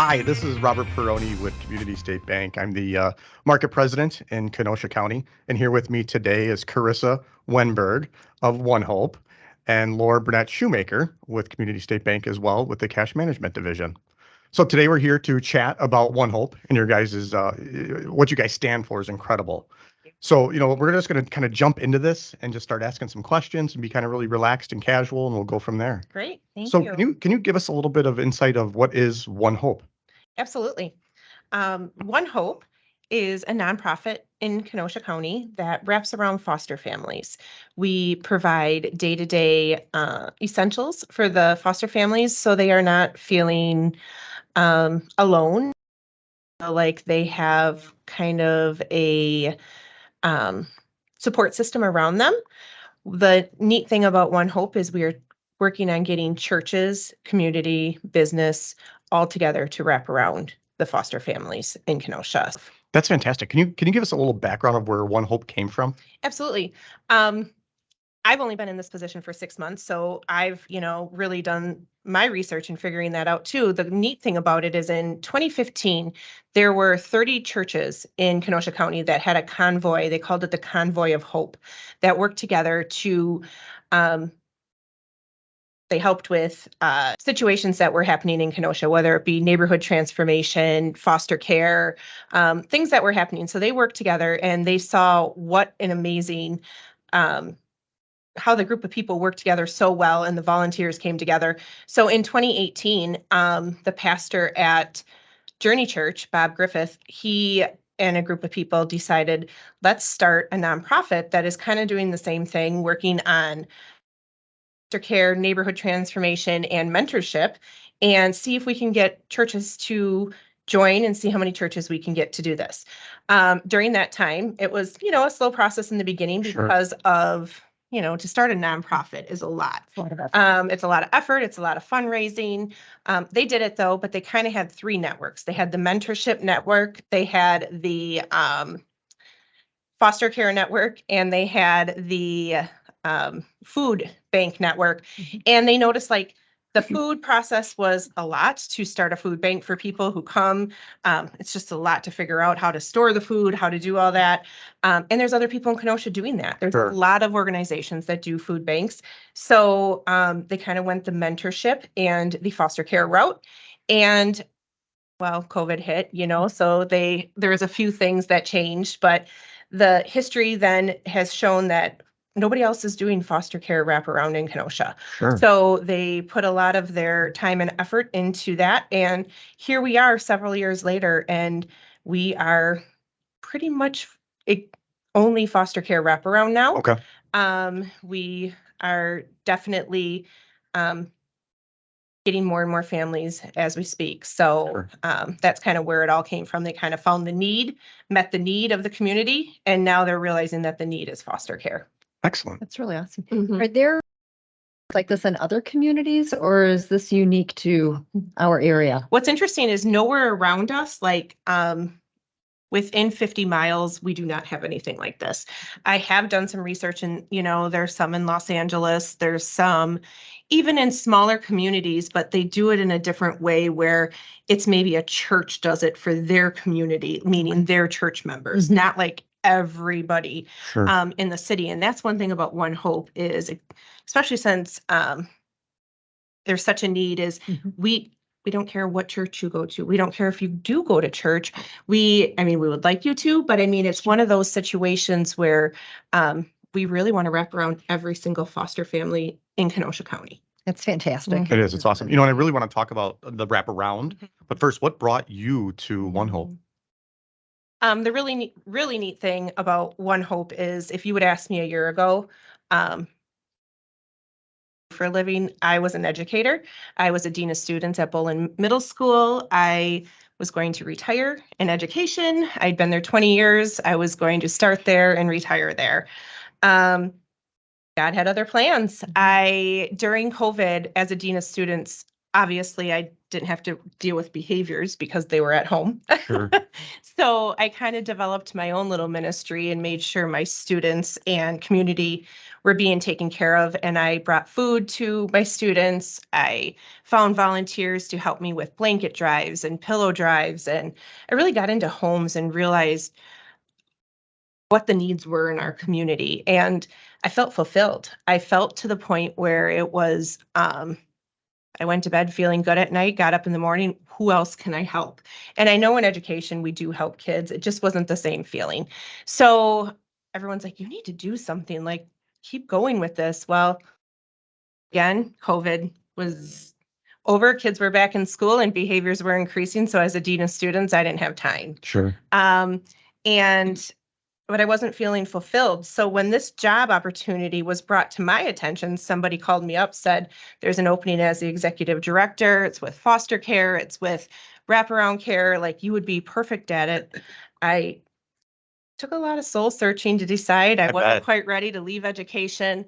Hi, this is Robert Peroni with Community State Bank. I'm the market president in Kenosha County, and here with me today is Carissa Wenberg of One Hope and Laura Burnett Shoemaker with Community State Bank as well with the Cash Management Division. So today we're here to chat about One Hope, and your guys' what you guys stand for is incredible. So, we're just going to kind of jump into this and just start asking some questions and be kind of really relaxed and casual, and we'll go from there. Great, thank So you. can you give us a little bit of insight of what is One Hope? Absolutely. One Hope is a nonprofit in Kenosha County that wraps around foster families. We provide day-to-day essentials for the foster families so they are not feeling alone, like they have kind of a support system around them. The neat thing about One Hope is we are working on getting churches, community, business all together to wrap around the foster families in Kenosha. That's fantastic. Can you give us a little background of where One Hope came from? Absolutely. I've only been in this position for 6 months, so I've, really done my research and figuring that out too. The neat thing about it is in 2015, there were 30 churches in Kenosha County that had a convoy. They called it the Convoy of Hope that worked together to they helped with situations that were happening in Kenosha, whether it be neighborhood transformation, foster care, things that were happening. So they worked together and they saw what an amazing how the group of people worked together so well and the volunteers came together. So in 2018, the pastor at Journey Church, Bob Griffith, he and a group of people decided, let's start a nonprofit that is kind of doing the same thing, working on foster care, neighborhood transformation, and mentorship, and see if we can get churches to join and see how many churches we can get to do this. During that time, it was, a slow process in the beginning because of, to start a nonprofit is a lot. It's a lot of effort. It's a lot of fundraising. They did it though, but they kind of had 3 networks. They had the mentorship network, they had the foster care network, and they had the food bank network. And they noticed like the food process was a lot to start a food bank for people who come. It's just a lot to figure out how to store the food, how to do all that. And there's other people in Kenosha doing that. There's a lot of organizations that do food banks. So they kind of went the mentorship and the foster care route. And well, COVID hit, so there's a few things that changed, but the history then has shown that nobody else is doing foster care wraparound in Kenosha. Sure. So they put a lot of their time and effort into that. And here we are several years later, and we are pretty much only foster care wraparound now. Okay. We are definitely getting more and more families as we speak. So that's kind of where it all came from. They kind of found the need, met the need of the community, and now they're realizing that the need is foster care. Excellent. That's really awesome. Mhm. Are there like this in other communities, or is this unique to our area? What's interesting is nowhere around us, like within 50 miles, we do not have anything like this. I have done some research and, there's some in Los Angeles, there's some even in smaller communities, but they do it in a different way where it's maybe a church does it for their community, meaning their church members, not like everybody in the city. And that's one thing about One Hope is, especially since there's such a need, is we don't care what church you go to. We don't care if you do go to church. We would like you to, but it's one of those situations where we really want to wrap around every single foster family in Kenosha County. That's fantastic. It is. It's awesome. And I really want to talk about the wraparound, but first, what brought you to One Hope? The really neat thing about One Hope is if you would ask me a year ago, for a living, I was an educator. I was a dean of students at Bolin Middle School. I was going to retire in education. I'd been there 20 years. I was going to start there and retire there. God had other plans. During COVID, as a dean of students, obviously I didn't have to deal with behaviors because they were at home. Sure. So I kind of developed my own little ministry and made sure my students and community were being taken care of. And I brought food to my students. I found volunteers to help me with blanket drives and pillow drives. And I really got into homes and realized what the needs were in our community. And I felt fulfilled. I felt to the point where it was, I went to bed feeling good at night, got up in the morning. Who else can I help? And I know in education, we do help kids. It just wasn't the same feeling. So everyone's like, you need to do something, like keep going with this. Well, again, COVID was over. Kids were back in school and behaviors were increasing. So as a dean of students, I didn't have time. Sure. And but I wasn't feeling fulfilled. So when this job opportunity was brought to my attention, somebody called me up, said, there's an opening as the executive director. It's with foster care. It's with wraparound care. Like, you would be perfect at it. I took a lot of soul searching to decide. I wasn't bet. quite ready to leave education.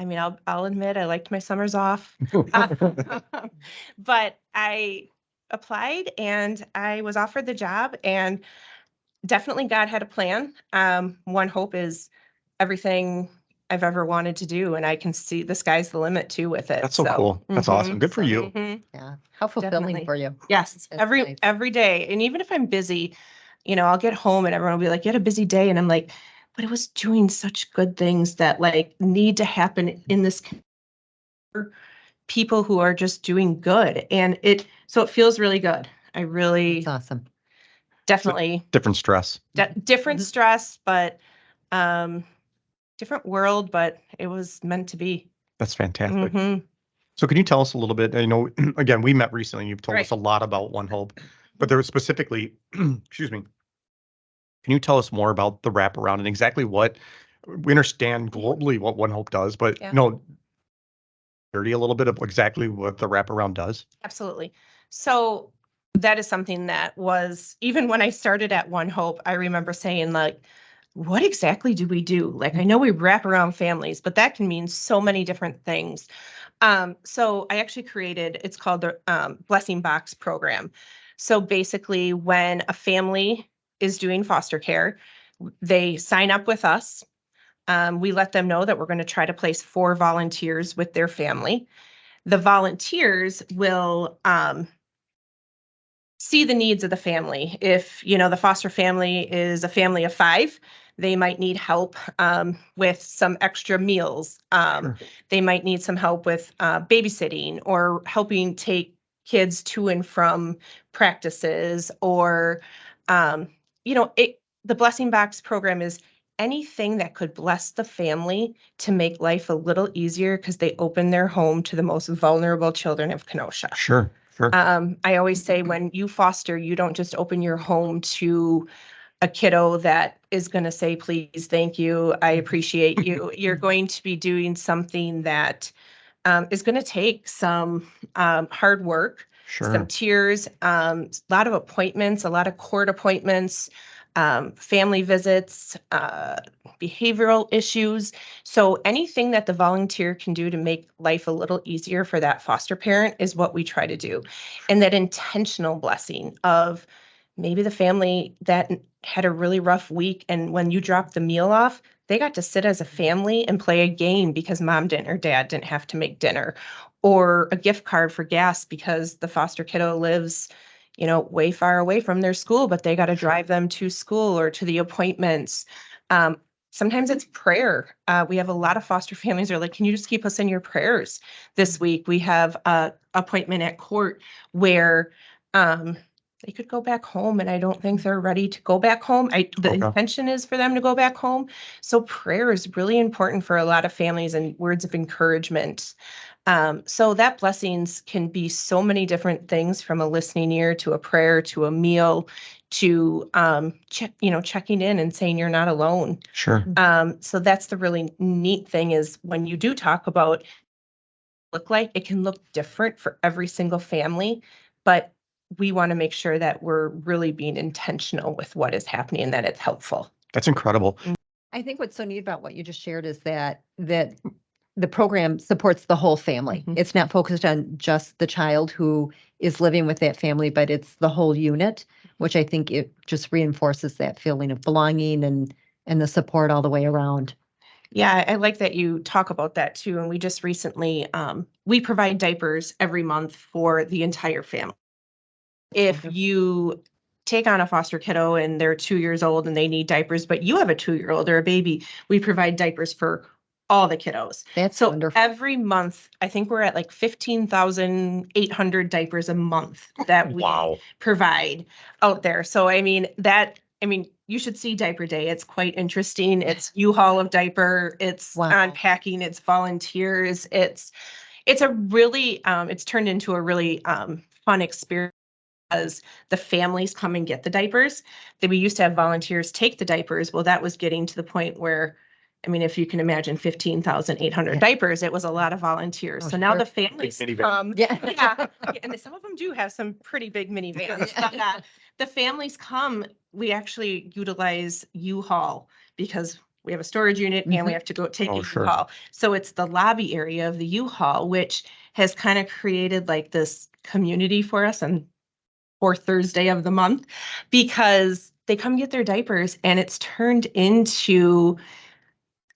I mean, I'll admit I liked my summers off. But I applied and I was offered the job, and definitely God had a plan. One Hope is everything I've ever wanted to do, and I can see the sky's the limit too with it. That's so cool. That's awesome. Good for you. Yeah. How fulfilling Definitely. for you. Yes, That's every nice. every day. And even if I'm busy, I'll get home and everyone will be like, you had a busy day. And I'm like, but it was doing such good things that like need to happen in this people who are just doing good. And so it feels really good. I really It's awesome. definitely Different stress. different Mhm. stress, but um different world, but it was meant to be. That's fantastic. Mhm. So can you tell us a little bit, again, we met recently and you've told us Right. a lot about One Hope, but there was specifically, excuse me, can you tell us more about the wraparound and exactly what we understand globally what One Hope does, but Yeah. a little bit of exactly what the wraparound does? Absolutely. So that is something that was, even when I started at One Hope, I remember saying, like, what exactly do we do? Like, I know we wrap around families, but that can mean so many different things. So I actually created, it's called the Blessing Box program. So basically, when a family is doing foster care, they sign up with us. We let them know that we're going to try to place 4 volunteers with their family. The volunteers will see the needs of the family. If, the foster family is a family of 5, they might need help with some extra meals. Sure. They might need some help with babysitting or helping take kids to and from practices, or, the Blessing Box program is anything that could bless the family to make life a little easier, because they open their home to the most vulnerable children of Kenosha. Sure. Sure. I always say, when you foster, you don't just open your home to a kiddo that is going to say, please, thank you, I appreciate you. You're going to be doing something that is going to take some hard work, some Sure. tears, a lot of appointments, a lot of court appointments, family visits, behavioral issues. So anything that the volunteer can do to make life a little easier for that foster parent is what we try to do. And that intentional blessing of maybe the family that had a really rough week, and when you drop the meal off, they got to sit as a family and play a game because mom didn't or dad didn't have to make dinner, or a gift card for gas because the foster kiddo lives, way far away from their school, but they got to drive them to school or to the appointments. Um, Sometimes it's prayer. We have a lot of foster families are like, can you just keep us in your prayers this week? We have a appointment at court where they could go back home, and I don't think they're ready to go back home. The Okay. intention is for them to go back home. So prayer is really important for a lot of families, and words of encouragement. So that blessings can be so many different things, from a listening ear to a prayer to a meal to checking in and saying you're not alone. Sure. So that's the really neat thing, is when you do talk about look like, it can look different for every single family, but we want to make sure that we're really being intentional with what is happening and that it's helpful. That's incredible. I think what's so neat about what you just shared is that the program supports the whole family. Mhm. It's not focused on just the child who is living with that family, but it's the whole unit, which I think it just reinforces that feeling of belonging and the support all the way around. Yeah, I like that you talk about that too. And we just recently, we provide diapers every month for the entire family. If Wonderful. you take on a foster kiddo and they're 2 years old and they need diapers, but you have a 2-year-old or a baby, we provide diapers for all the kiddos. That's So wonderful. every month, I think we're at like 15,800 diapers a month that we Wow. provide out there. So you should see Diaper Day. It's quite interesting. It's U-Haul of diaper, it's Wow. unpacking, it's volunteers, it's a really it's turned into a really fun experience as the families come and get the diapers. That we used to have volunteers take the diapers. Well, that was getting to the point where, if you can imagine 15,800 Yeah. diapers, it was a lot of volunteers. Oh, So now sure. the families minivan. come. Yeah. Yeah. And some of them do have some pretty big minivans. Yeah. But the families come, we actually utilize U-Haul because we have a storage unit and we Mhm. have to go take Oh, a sure. U-Haul. So it's the lobby area of the U-Haul, which has kind of created like this community for us on fourth Thursday of the month, because they come get their diapers and it's turned into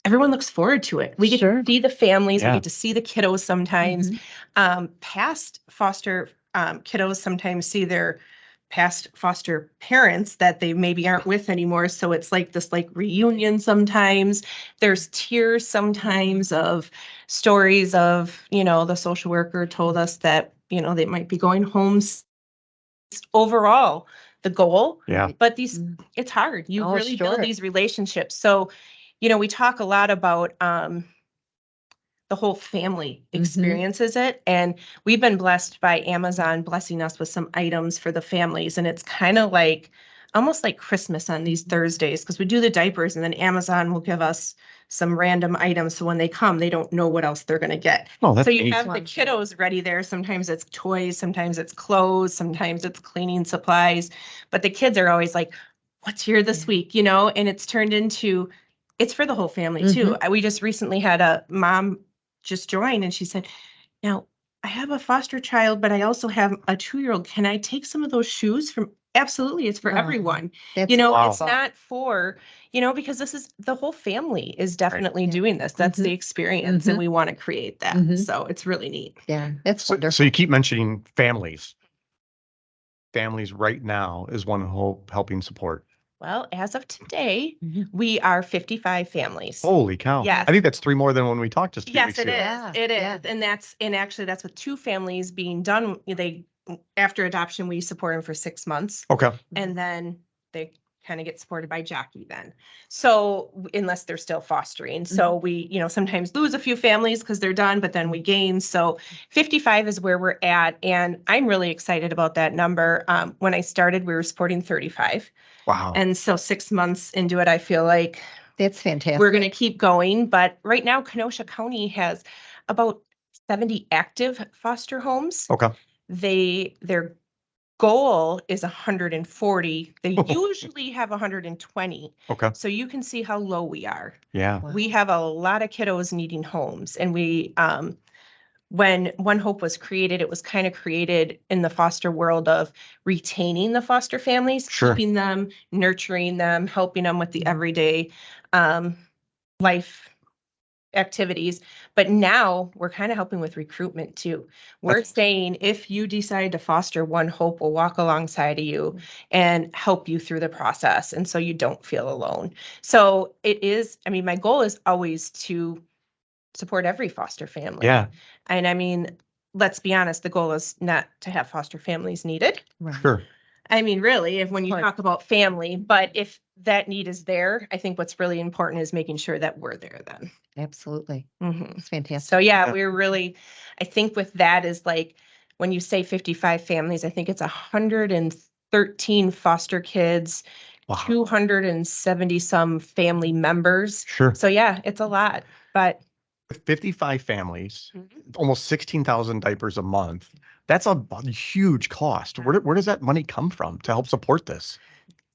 everyone looks forward to it. We get Sure. to see the families, we Yeah. get to see the kiddos sometimes. Mhm. Past foster kiddos sometimes see their past foster parents that they maybe aren't with anymore. So it's like this like reunion sometimes. There's tears sometimes of stories of, the social worker told us that, they might be going home overall the goal. Yeah. But Mm. it's hard. You Oh, really build sure. these relationships. So, we talk a lot about the whole family Mhm. experiences it. And we've been blessed by Amazon blessing us with some items for the families. And it's kind of like almost like Christmas on these Thursdays, because we do the diapers and then Amazon will give us some random items. So when they come, they don't know what else they're going to get. Oh, that's So you neat. have the Wonderful. kiddos ready there. Sometimes it's toys, sometimes it's clothes, sometimes it's cleaning supplies. But the kids are always like, what's here this Yeah. week? And it's turned into, it's for the whole family too. We just recently had a mom just join and she said, now I have a foster child, but I also have a 2-year-old. Can I take some of those shoes from? Absolutely. It's for Oh, everyone. That's It's wonderful. not for, because this is the whole family is definitely Yeah. doing this. That's the Mhm. experience. And Mhm. we want to create that. Mhm. So it's really neat. Yeah, that's So wonderful. you keep mentioning families. Families right now is One Hope helping support. Well, as of today, Mhm. we are 55 families. Holy cow. Yes. I think that's 3 more than when we talked just a few Yes, weeks it ago. is. Yeah, It is. yeah. And actually that's with 2 families being done. After adoption, we support them for 6 months. Okay. And then they kind of get supported by Jockey then. So unless they're still fostering. So we, sometimes lose a few families because they're done, but then we gain. So 55 is where we're at. And I'm really excited about that number. When I started, we were supporting 35. Wow. And so 6 months into it, I feel like That's fantastic. we're going to keep going. But right now, Kenosha County has about 70 active foster homes. Okay. Their goal is 140. They usually have 120. Okay. So you can see how low we are. Yeah. Wow. We have a lot of kiddos needing homes. And when One Hope was created, it was kind of created in the foster world of retaining the foster families, Sure. keeping them, nurturing them, helping them with the everyday life activities. But now we're kind of helping with recruitment too. We're saying if you decide to foster, One Hope will walk alongside of you and help you through the process. And so you don't feel alone. So it is, my goal is always to support every foster family. Yeah. And let's be honest, the goal is not to have foster families needed. Right. Sure. Really, if when you Right. talk about family, but if that need is there, I think what's really important is making sure that we're there then. Absolutely. Mhm. It's fantastic. So yeah, Yeah. we're really, I think with that is like, when you say 55 families, I think it's 113 foster kids, Wow. 270 some family members. Sure. So yeah, it's a lot, but With 55 families, Mhm. almost 16,000 diapers a month, that's a huge cost. Where does that money come from to help support this?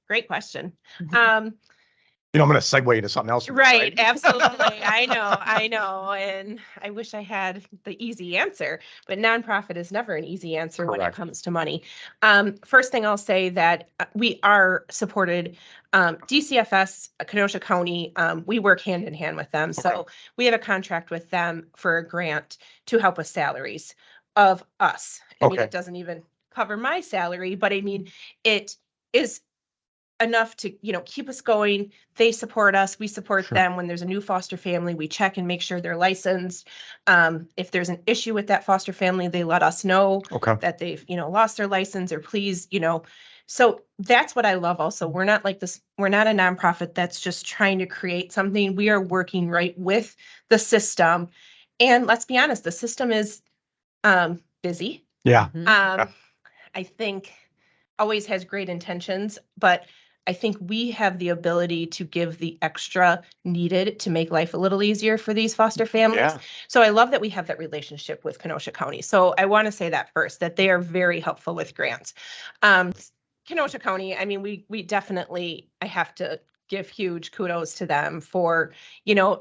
Great question. Mhm. I'm going to segue into something else. Right, absolutely. I know. And I wish I had the easy answer, but nonprofit is never an easy answer when it Correct. comes to money. First thing I'll say that we are supported, DCFS, Kenosha County, we work hand in hand with them. So Okay. we have a contract with them for a grant to help with salaries of us. I mean, Okay. it doesn't even cover my salary, but I mean, it is enough to, keep us going. They support us. We support Sure. them. When there's a new foster family, we check and make sure they're licensed. If there's an issue with that foster family, they let us know Okay. that they've, lost their license or please, so that's what I love also. We're not like this, we're not a nonprofit that's just trying to create something. We are working right with the system. And let's be honest, the system is busy. Yeah. Mhm. I think always has great intentions, but I think we have the ability to give the extra needed to make life a little easier for these foster families. Yeah. So I love that we have that relationship with Kenosha County. So I want to say that first, that they are very helpful with grants. Kenosha County, I mean, we definitely, I have to give huge kudos to them for,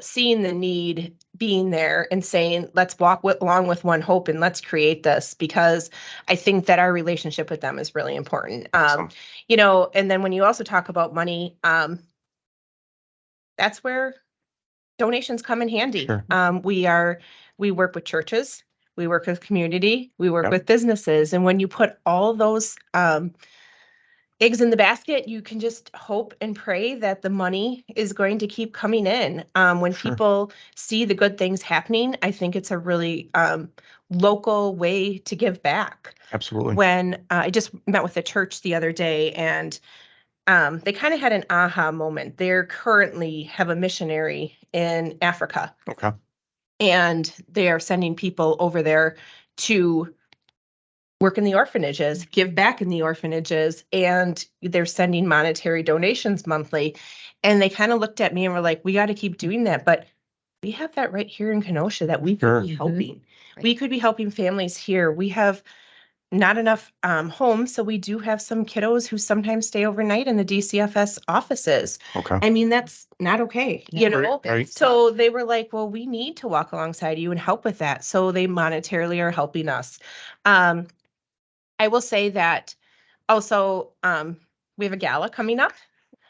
seeing the need, being there and saying, let's walk along with One Hope and let's create this, because I think that our relationship with them is really important. Awesome. And then when you also talk about money, that's where donations come in handy. Sure. We work with churches, we work with community, we work Yep. with businesses. And when you put all those, eggs in the basket, you can just hope and pray that the money is going to keep coming in. When Sure. people see the good things happening, I think it's a really local way to give back. Absolutely. When I just met with a church the other day, and they kind of had an aha moment. They're currently have a missionary in Africa, Okay. and they are sending people over there to work in the orphanages, give back in the orphanages, and they're sending monetary donations monthly. And they kind of looked at me and were like, we got to keep doing that. But we have that right here in Kenosha that we Sure. could be Mhm. helping. Right. We could be helping families here. We have not enough homes, so we do have some kiddos who sometimes stay overnight in the DCFS offices. Okay. I mean, that's not okay, Yeah. Right. So they were like, well, we need to walk alongside you and help with that. So they monetarily are helping us. I will say that also, we have a gala coming up.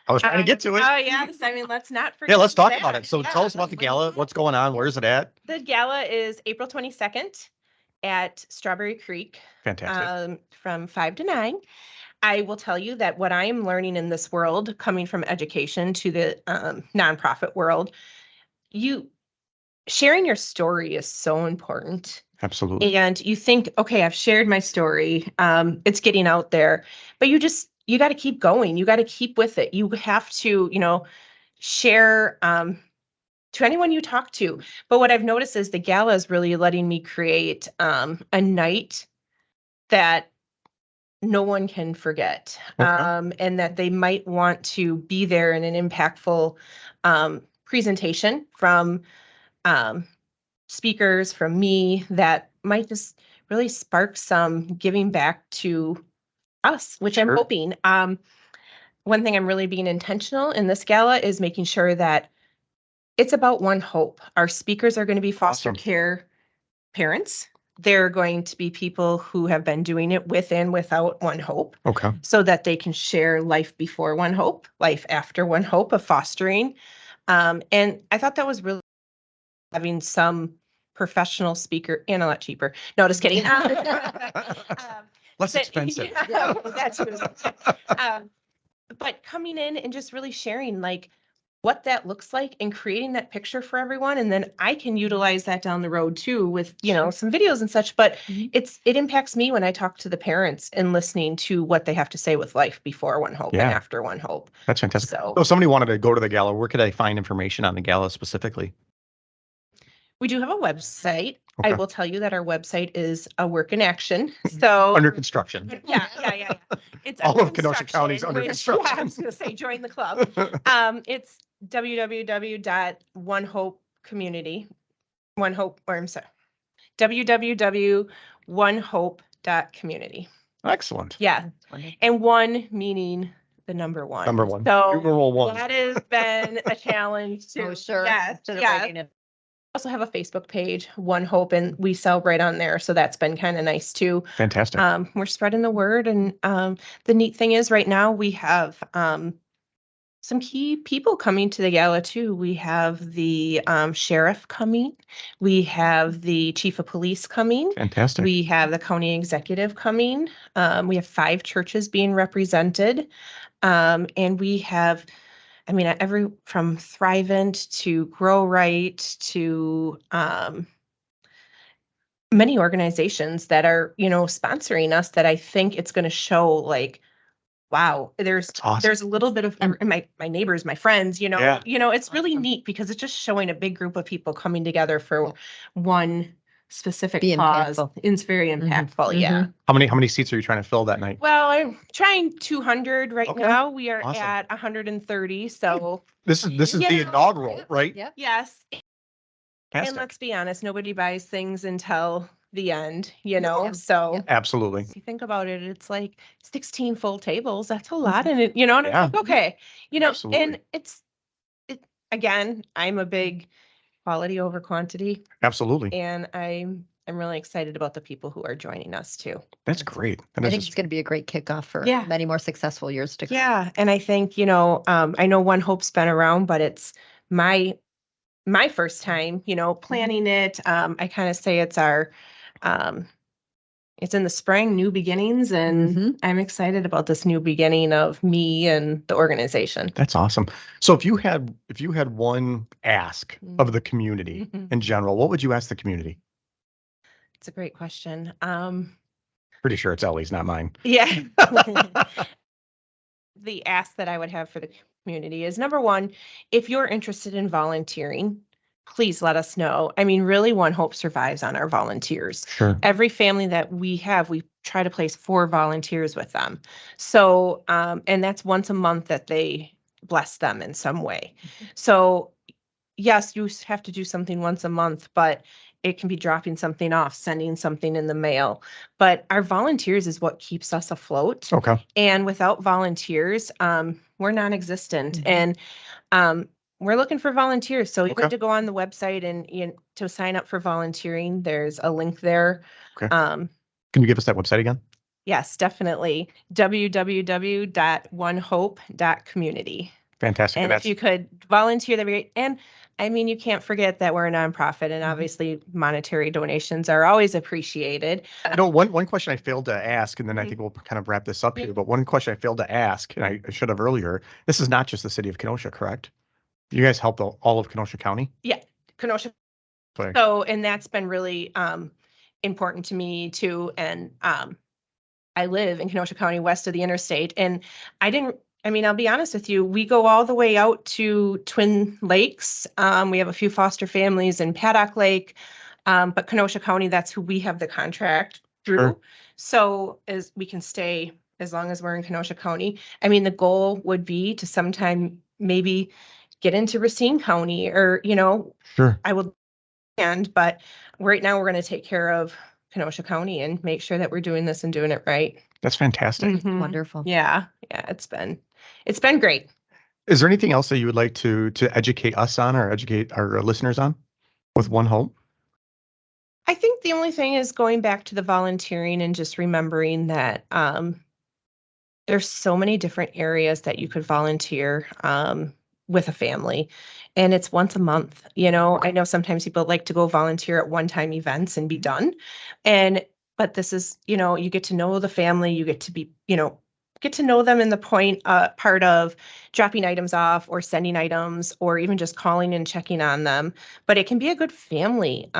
I was trying to get to it. Oh, yes. I mean, let's not forget. Yeah, let's talk that. about it. So Yeah, tell us about the gala. What's going on? Where's it at? The gala is April 22nd at Strawberry Creek, Fantastic. from 5 to 9. I will tell you that what I am learning in this world, coming from education to the nonprofit world, sharing your story is so important. Absolutely. And you think, okay, I've shared my story. It's getting out there, but you got to keep going. You got to keep with it. You have to, share to anyone you talk to. But what I've noticed is the gala is really letting me create a night that no one can forget, Okay. and that they might want to be there in an impactful presentation from um, speakers, from me, that might just really spark some giving back to us, which I'm Sure. hoping. One thing I'm really being intentional in this gala is making sure that it's about One Hope. Our speakers are going to be foster Awesome. care parents. They're going to be people who have been doing it with and without One Hope, Okay. so that they can share life before One Hope, life after One Hope of fostering. And I thought that was really having some professional speaker and a lot cheaper. No, just kidding. Less But- expensive. Yeah, that's what it was. But coming in and just really sharing like what that looks like and creating that picture for everyone. And then I can utilize that down the road too with, some videos and such. But Mhm. it impacts me when I talk to the parents and listening to what they have to say with life before One Hope and Yeah. after One Hope. That's fantastic. So So if somebody wanted to go to the gala, where could I find information on the gala specifically? we do have a website. I Okay. will tell you that our website is a work in action. So Under construction. yeah. It's All under of Kenosha County is under construction, which- Yeah, I construction. was going to say, join the club. It's www.onehopecommunity, One Hope, or I'm sorry, www.onehope.community. Excellent. Yeah. That's wonderful. And one meaning the number one. Number one. So Numeral one. that has been a challenge too. Oh, sure. Yes, Instead of yes. writing it. Also have a Facebook page, One Hope, and we sell right on there. So that's been kind of nice too. Fantastic. We're spreading the word. And the neat thing is right now we have some key people coming to the gala too. We have the sheriff coming. We have the chief of police coming. Fantastic. We have the county executive coming. We have 5 churches being represented. And we have, I mean, every from Thrivent to Grow Right to many organizations that are, sponsoring us that I think it's going to show like, wow, there's That's awesome. there's a little bit of and my neighbors, my friends, Yeah. It's really Awesome. neat because it's just showing a big group of people coming together for one specific Be cause. impactful. It's very Mhm, impactful. Yeah. mhm. How many seats are you trying to fill that night? Well, I'm trying 200 right Okay. now. We are Awesome. at 130. So This is Yeah. the inaugural, right? Yeah. yes. And Fantastic. let's be honest, nobody buys things until the end, Yeah. So Absolutely. if you think about it, it's like 16 full tables. That's a lot. And it, and Yeah. it's like, okay, Absolutely. and it again, I'm a big quality over quantity, Absolutely. and I'm really excited about the people who are joining us too. That's great. That I is think just- it's going to be a great kickoff for Yeah. many more successful years to come. Yeah. And I think, I know One Hope's been around, but it's my first time, planning it. I kind of say it's our it's in the spring, new beginnings, and Mhm. I'm excited about this new beginning of me and the organization. That's awesome. So if you had one ask of the community Mhm. in general, what would you ask the community? It's a great question. Pretty sure it's Ellie's, not mine. Yeah. The ask that I would have for the community is number one, if you're interested in volunteering, please let us know. I mean, really, One Hope survives on our volunteers. Sure. Every family that we have, we try to place 4 volunteers with them. So, and that's once a month that they bless them in some way. So, yes, you have to do something once a month, but it can be dropping something off, sending something in the mail. But our volunteers is what keeps us afloat. Okay. And without volunteers, we're non-existent. Mhm. And we're looking for volunteers. So you Okay. have to go on the website and to sign up for volunteering. There's a link there. Okay. Um, Can you give us that website again? yes, definitely. www.onehope.community. Fantastic. And if you could volunteer, that'd be great. And I mean, you can't forget that we're a nonprofit, and obviously monetary donations are always appreciated. One question I failed to ask, and then I Mhm. think we'll kind of wrap this up Yeah. here, but one question I failed to ask, and I should have earlier, this is not just the city of Kenosha, correct? You guys help all of Kenosha County? Yeah, Kenosha. Sorry. So, and that's been really important to me too. And I live in Kenosha County, west of the interstate. And I mean, I'll be honest with you, we go all the way out to Twin Lakes. We have a few foster families in Paddock Lake. But Kenosha County, that's who we have the contract through. Sure. So as we can stay as long as we're in Kenosha County. I mean, the goal would be to sometime maybe get into Racine County or, Sure. I would, but right now we're going to take care of Kenosha County and make sure that we're doing this and doing it right. That's fantastic. Mhm. Wonderful. Yeah. Yeah. It's been great. Is there anything else that you would like to educate us on or educate our listeners on with One Hope? I think the only thing is going back to the volunteering and just remembering that there's so many different areas that you could volunteer with a family, and it's once a month. I know sometimes people like to go volunteer at one-time events and be done, but this is, you get to know the family, you get to be, get to know them in the part of dropping items off or sending items or even just calling and checking on them. But it can be a good family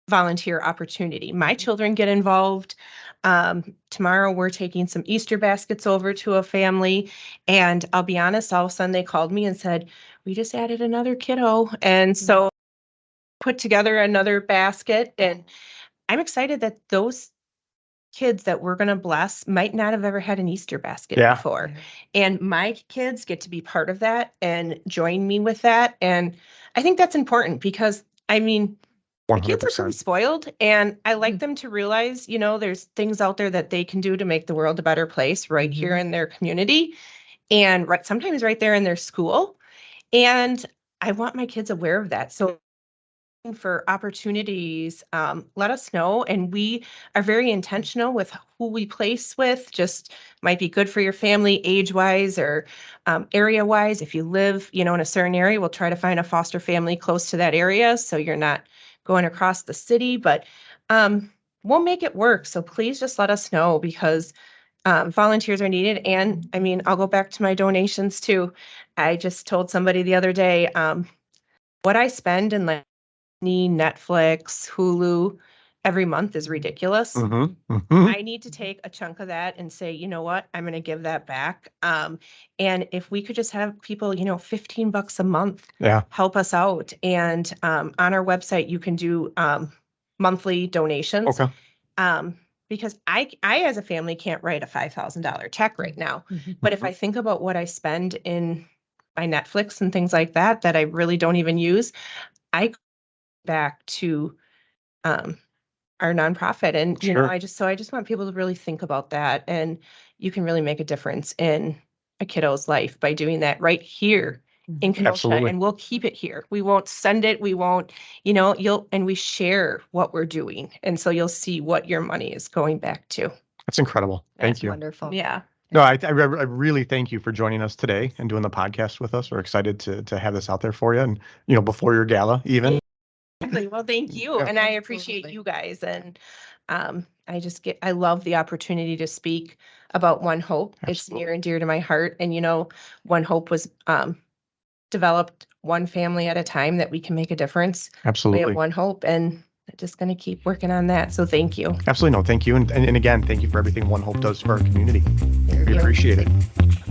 volunteer opportunity. My children get involved. Tomorrow we're taking some Easter baskets over to a family, and I'll be honest, all of a sudden they called me and said, we just added another kiddo. And so put together another basket, and I'm excited that those kids that we're going to bless might not have ever had an Easter basket Yeah. before. And my kids get to be part of that and join me with that. And I think that's important because, I mean, My kids are pretty 100%. spoiled, and I like them to realize, there's things out there that they can do to make the world a better place right here in their community and sometimes right there in their school. And I want my kids aware of that. So for opportunities, let us know. And we are very intentional with who we place with. Just might be good for your family age wise or area wise. If you live, in a certain area, we'll try to find a foster family close to that area so you're not going across the city. But we'll make it work. So please just let us know because volunteers are needed. And I mean, I'll go back to my donations too. I just told somebody the other day what I spend in like Netflix, Hulu every month is ridiculous. I need to take a chunk of that and say, you know what, I'm going to give that back. And if we could just have people, $15 a month Yeah. help us out. And on our website, you can do monthly donations. Okay. Because I as a family can't write a $5,000 check right now. But if I think about what I spend in my Netflix and things like that I really don't even use, I go back to our nonprofit. And, Sure. I just want people to really think about that. And you can really make a difference in a kiddo's life by doing that right here in Kenosha. Absolutely. And we'll keep it here. We won't send it. We won't, and we share what we're doing. And so you'll see what your money is going back to. That's incredible. Thank That's you. wonderful. Yeah. No, I really thank you for joining us today and doing the podcast with us. We're excited to have this out there for you and, before your gala even. Exactly. Well, thank you. Yeah. And I appreciate you guys. And I love the opportunity to speak about One Hope. It's Absolutely. near and dear to my heart. And, One Hope was developed one family at a time that we can make a difference. We Absolutely. have One Hope and just going to keep working on that. So thank you. Absolutely. No, thank you. And again, thank you for everything One Hope does for our community. We appreciate it.